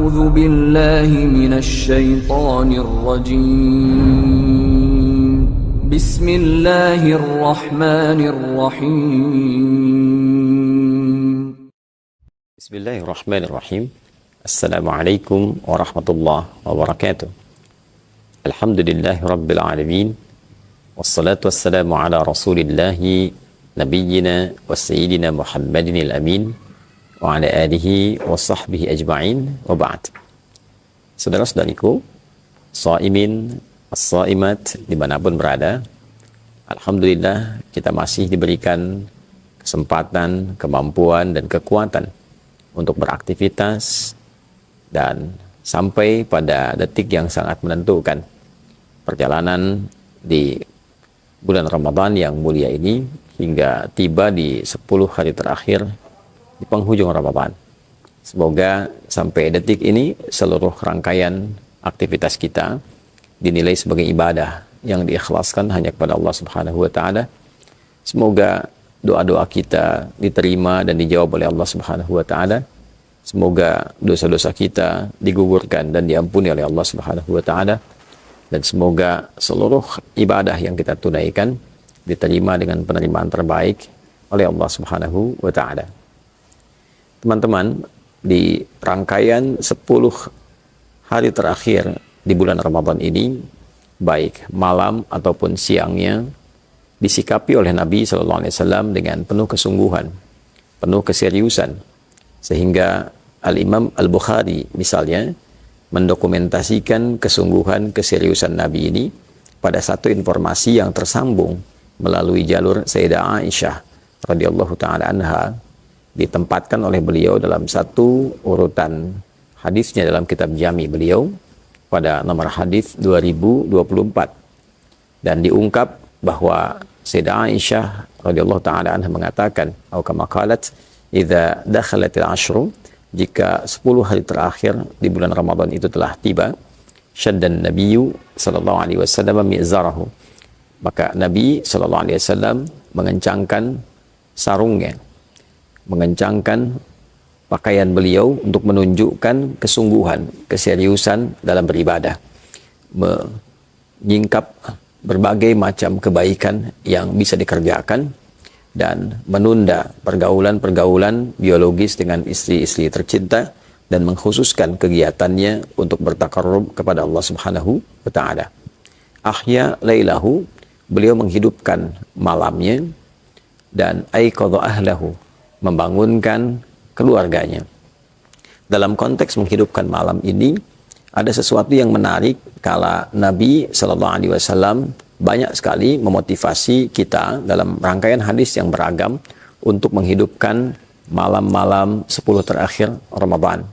أعوذ بالله من الشيطان الرجيم بسم الله الرحمن الرحيم Bismillahirrahmanirrahim. Assalamualaikum warahmatullahi wabarakatuh. Alhamdulillahi rabbil alamin. Wassalatu wassalamu ala rasulillahi nabiyyina wa sayyidina Muhammadin al-amin wa ala alihi wa sahbihi ajma'in wa ba'd. Saudara-saudariku, shaimin, as-shaimat dimanapun berada, alhamdulillah kita masih diberikan kesempatan, kemampuan, dan kekuatan untuk beraktivitas dan sampai pada detik yang sangat menentukan perjalanan di bulan Ramadan yang mulia ini hingga tiba di 10 hari terakhir di penghujung Ramadan. Semoga sampai detik ini seluruh rangkaian aktivitas kita dinilai sebagai ibadah yang diikhlaskan hanya kepada Allah Subhanahu wa taala. Semoga doa-doa kita diterima dan dijawab oleh Allah Subhanahu wa taala. Semoga dosa-dosa kita digugurkan dan diampuni oleh Allah Subhanahu wa taala, dan semoga seluruh ibadah yang kita tunaikan diterima dengan penerimaan terbaik oleh Allah Subhanahu wa taala. Teman-teman, di rangkaian 10 hari terakhir di bulan Ramadan ini, baik malam ataupun siangnya, disikapi oleh Nabi SAW dengan penuh kesungguhan, penuh keseriusan, sehingga Al-Imam Al-Bukhari misalnya mendokumentasikan kesungguhan keseriusan Nabi ini pada satu informasi yang tersambung melalui jalur Sayyidah Aisyah radhiyallahu ta'ala anha, ditempatkan oleh beliau dalam satu urutan hadisnya dalam kitab Jami beliau pada nomor hadis 2024, dan diungkap bahwa Sayyidah Aisyah radhiyallahu ta'ala anha mengatakan, atau kama qalat, idza dakhalatil ashru, jika 10 hari terakhir di bulan Ramadan itu telah tiba, syaddan nabiyyu sallallahu alaihi wasallam mi'zarahu, maka Nabi sallallahu alaihi wasallam mengencangkan sarungnya, mengencangkan pakaian beliau untuk menunjukkan kesungguhan, keseriusan dalam beribadah, menyingkap berbagai macam kebaikan yang bisa dikerjakan, dan menunda pergaulan-pergaulan biologis dengan istri-istri tercinta, dan mengkhususkan kegiatannya untuk bertakarrub kepada Allah Subhanahu wa taala. Ahya lailahu, beliau menghidupkan malamnya, dan aiqadha ahlahu, membangunkan keluarganya. Dalam konteks menghidupkan malam ini, ada sesuatu yang menarik kala Nabi Sallallahu Alaihi Wasallam banyak sekali memotivasi kita dalam rangkaian hadis yang beragam untuk menghidupkan malam-malam 10 terakhir Ramadan.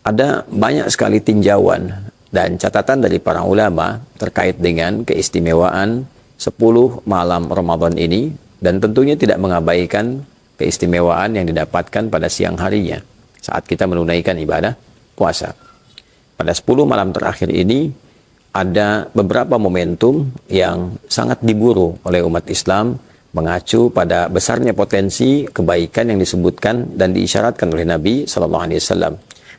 Ada banyak sekali tinjauan dan catatan dari para ulama terkait dengan keistimewaan 10 malam Ramadan ini, dan tentunya tidak mengabaikan keistimewaan yang didapatkan pada siang harinya saat kita menunaikan ibadah puasa. Pada 10 malam terakhir ini ada beberapa momentum yang sangat diburu oleh umat Islam, mengacu pada besarnya potensi kebaikan yang disebutkan dan diisyaratkan oleh Nabi SAW.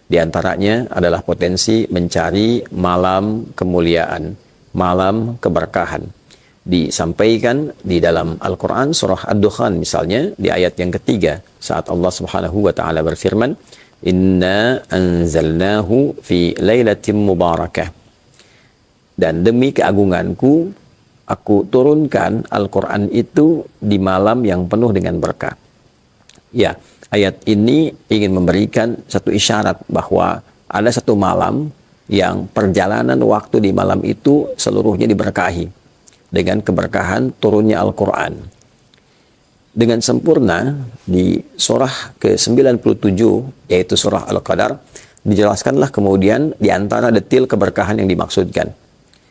Di antaranya adalah potensi mencari malam kemuliaan, malam keberkahan. Disampaikan di dalam Al-Quran surah Ad-Dukhan misalnya di ayat yang ketiga, saat Allah Subhanahu wa ta'ala berfirman, Inna anzalnahu fi lailatin mubarakah. Dan demi keagunganku, aku turunkan Al-Quran itu di malam yang penuh dengan berkah. Ya, ayat ini ingin memberikan satu isyarat bahwa ada satu malam yang perjalanan waktu di malam itu seluruhnya diberkahi dengan keberkahan turunnya Al-Quran. Dengan sempurna di surah ke-97, yaitu surah Al-Qadar, dijelaskanlah kemudian di antara detil keberkahan yang dimaksudkan.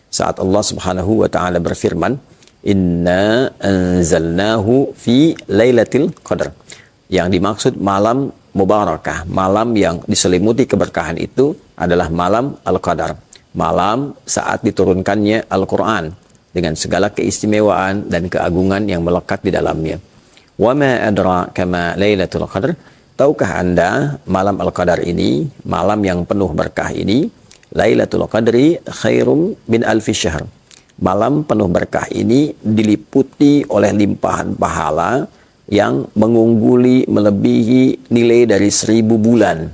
Saat Allah Subhanahu wa ta'ala berfirman, Inna anzalnahu fi lailatul qadar. Yang dimaksud malam mubarakah, malam yang diselimuti keberkahan itu adalah malam Al-Qadar, malam saat diturunkannya Al-Quran dengan segala keistimewaan dan keagungan yang melekat di dalamnya. Wa ma adraka ma lailatul qadar, tahukah Anda malam Al-Qadar ini, malam yang penuh berkah ini, Lailatul Qadri khairum min alfi syahr. Malam penuh berkah ini diliputi oleh limpahan pahala yang mengungguli, melebihi nilai dari 1000 bulan.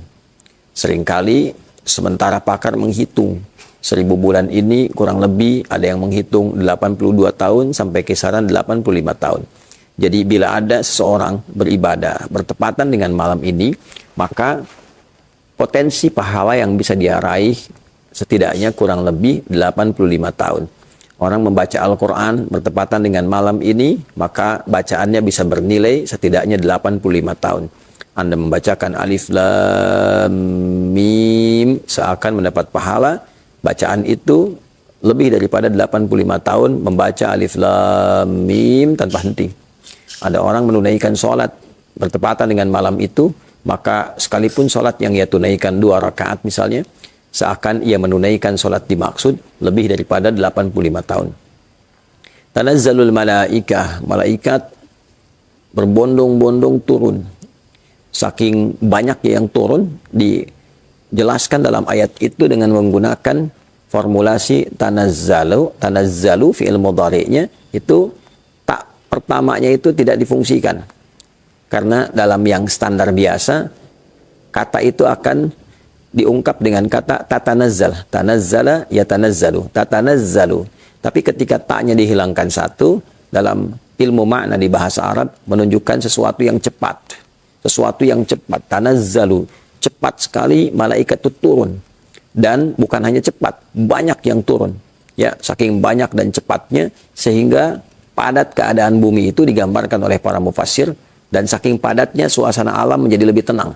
Seringkali sementara pakar menghitung 1000 bulan ini kurang lebih ada yang menghitung 82 tahun sampai kisaran 85 tahun. Jadi bila ada seseorang beribadah bertepatan dengan malam ini, maka potensi pahala yang bisa dia raih setidaknya kurang lebih 85 tahun. Orang membaca Al-Quran bertepatan dengan malam ini, maka bacaannya bisa bernilai setidaknya 85 tahun. Anda membacakan Alif Lam Mim seakan mendapat pahala. Bacaan itu lebih daripada 85 tahun membaca Alif Lam Mim tanpa henti. Ada orang menunaikan sholat bertepatan dengan malam itu, maka sekalipun sholat yang ia tunaikan 2 rakaat misalnya, seakan ia menunaikan sholat dimaksud lebih daripada 85 tahun. Tanazzalul malaikah, malaikat berbondong-bondong turun. Saking banyak yang turun, dijelaskan dalam ayat itu dengan menggunakan formulasi tanazzalu fi'il mudhari'nya itu pertamanya itu tidak difungsikan. Karena dalam yang standar biasa, kata itu akan diungkap dengan kata tatanazzal. Tanazzala yatanazzalu. Tatanazzalu. Tapi ketika taknya dihilangkan satu, dalam ilmu makna di bahasa Arab menunjukkan sesuatu yang cepat. Sesuatu yang cepat. Tanazzalu. Cepat sekali malaikat itu turun. Dan bukan hanya cepat, banyak yang turun. Ya, saking banyak dan cepatnya sehingga padat keadaan bumi itu digambarkan oleh para mufassir, dan saking padatnya suasana alam menjadi lebih tenang.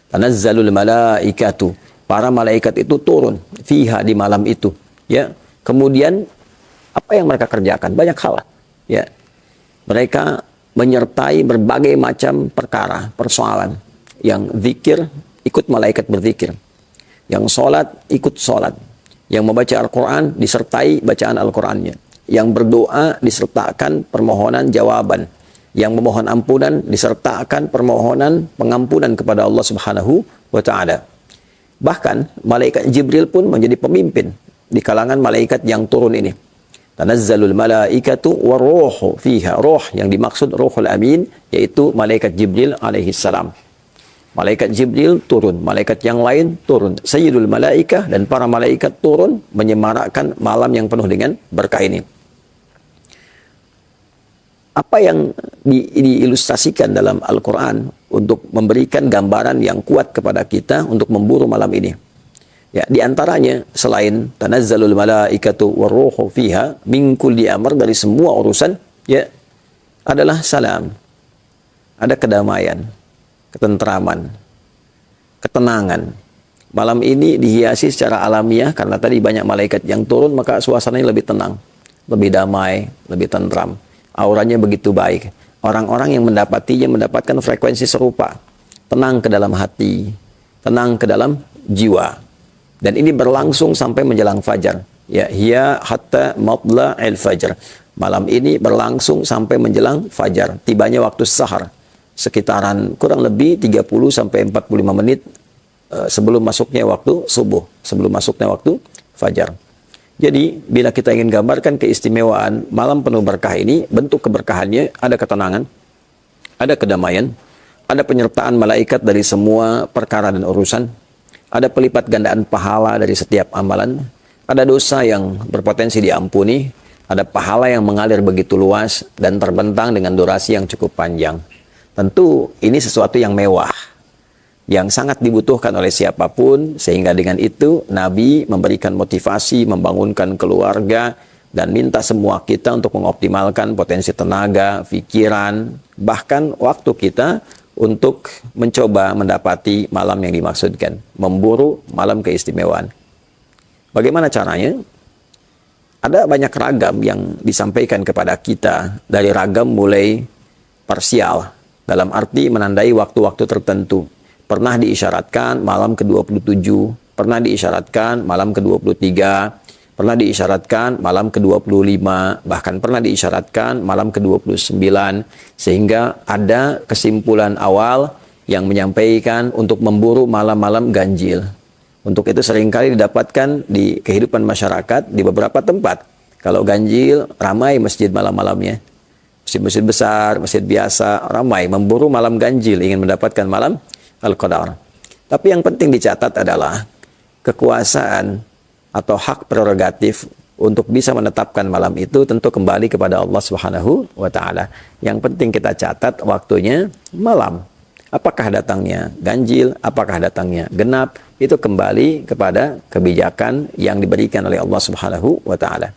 Tanazzalul malaikatu, para malaikat itu turun fiha di malam itu, ya. Kemudian apa yang mereka kerjakan? Banyak hal, ya. Mereka menyertai berbagai macam perkara, persoalan. Yang zikir ikut malaikat berzikir, yang sholat ikut sholat, yang membaca Al-Quran disertai bacaan Al-Qurannya, yang berdoa disertakan permohonan jawaban, yang memohon ampunan disertakan permohonan pengampunan kepada Allah Subhanahu wa Ta'ala. Bahkan malaikat Jibril pun menjadi pemimpin di kalangan malaikat yang turun ini. Tanazzalul malaikatu waruhu fiha. Roh yang dimaksud Ruhul Amin, yaitu malaikat Jibril alaihi salam. Malaikat Jibril turun, malaikat yang lain turun. Sayyidul malaikah, dan para malaikat turun menyemarakkan malam yang penuh dengan berkah ini. Apa yang diilustrasikan dalam Al-Quran untuk memberikan gambaran yang kuat kepada kita untuk memburu malam ini? Ya, di antaranya selain tanazzalul malaikatu waruhu fiha min kulli amr, dari semua urusan, ya, adalah salam. Ada kedamaian, ketentraman, ketenangan. Malam ini dihiasi secara alamiah karena tadi banyak malaikat yang turun, maka suasananya lebih tenang, lebih damai, lebih tentram. Auranya begitu baik. Orang-orang yang mendapatinya mendapatkan frekuensi serupa. Tenang ke dalam hati, tenang ke dalam jiwa. Dan ini berlangsung sampai menjelang fajar. Ya, hiya hatta matla'il fajr. Malam ini berlangsung sampai menjelang fajar. Tibanya waktu sahar. Sekitaran kurang lebih 30 sampai 45 menit sebelum masuknya waktu subuh, sebelum masuknya waktu fajar. Jadi, bila kita ingin gambarkan keistimewaan malam penuh berkah ini, bentuk keberkahannya ada ketenangan, ada kedamaian, ada penyertaan malaikat dari semua perkara dan urusan, ada pelipat gandaan pahala dari setiap amalan, ada dosa yang berpotensi diampuni, ada pahala yang mengalir begitu luas dan terbentang dengan durasi yang cukup panjang. Tentu ini sesuatu yang mewah, yang sangat dibutuhkan oleh siapapun, sehingga dengan itu Nabi memberikan motivasi, membangunkan keluarga, dan minta semua kita untuk mengoptimalkan potensi tenaga, pikiran, bahkan waktu kita untuk mencoba mendapati malam yang dimaksudkan, memburu malam keistimewaan. Bagaimana caranya? Ada banyak ragam yang disampaikan kepada kita, dari ragam mulai parsial, dalam arti menandai waktu-waktu tertentu. Pernah diisyaratkan malam ke-27, pernah diisyaratkan malam ke-23, pernah diisyaratkan malam ke-25, bahkan pernah diisyaratkan malam ke-29, sehingga ada kesimpulan awal yang menyampaikan untuk memburu malam-malam ganjil. Untuk itu seringkali didapatkan di kehidupan masyarakat di beberapa tempat. Kalau ganjil, ramai masjid malam-malamnya. Masjid-masjid besar, masjid biasa, ramai memburu malam ganjil, ingin mendapatkan malam Al-Qadar. Tapi yang penting dicatat adalah kekuasaan atau hak prerogatif untuk bisa menetapkan malam itu tentu kembali kepada Allah Subhanahu wa taala. Yang penting kita catat waktunya malam. Apakah datangnya ganjil, apakah datangnya genap, itu kembali kepada kebijakan yang diberikan oleh Allah Subhanahu wa taala.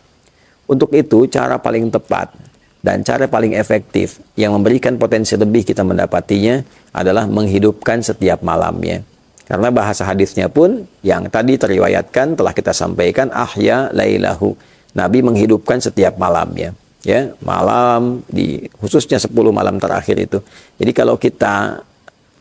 Untuk itu cara paling tepat dan cara paling efektif yang memberikan potensi lebih kita mendapatinya adalah menghidupkan setiap malamnya. Karena bahasa hadisnya pun yang tadi teriwayatkan telah kita sampaikan, ahya lailahu. Nabi menghidupkan setiap malamnya. Ya, malam di khususnya 10 malam terakhir itu. Jadi kalau kita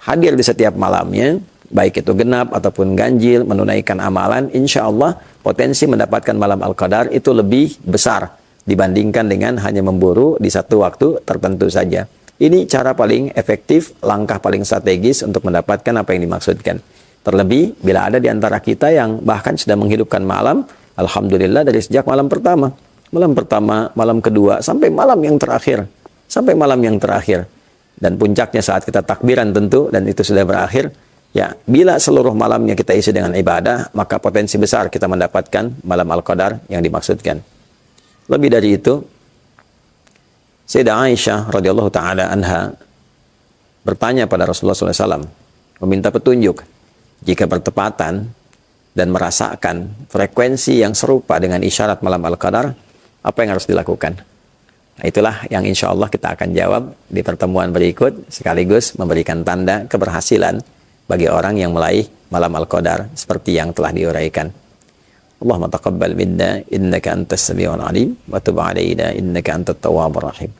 hadir di setiap malamnya, baik itu genap ataupun ganjil, menunaikan amalan, insya Allah potensi mendapatkan malam Al-Qadar itu lebih besar dibandingkan dengan hanya memburu di satu waktu tertentu saja. Ini cara paling efektif, langkah paling strategis untuk mendapatkan apa yang dimaksudkan. Terlebih bila ada di antara kita yang bahkan sudah menghidupkan malam, alhamdulillah dari sejak malam pertama, malam kedua, sampai malam yang terakhir. Dan puncaknya saat kita takbiran tentu, dan itu sudah berakhir. Ya, bila seluruh malamnya kita isi dengan ibadah, maka potensi besar kita mendapatkan malam Al-Qadar yang dimaksudkan. Lebih dari itu, Sayyidah Aisyah radhiyallahu taala anha bertanya pada Rasulullah SAW, meminta petunjuk jika bertepatan dan merasakan frekuensi yang serupa dengan isyarat malam Al-Qadar, apa yang harus dilakukan? Nah, itulah yang insya Allah kita akan jawab di pertemuan berikut, sekaligus memberikan tanda keberhasilan bagi orang yang meraih malam Al-Qadar seperti yang telah diuraikan. Allahumma taqabbal minna innaka antas samiul alim wa tub alaina innaka antat tawwabur rahim.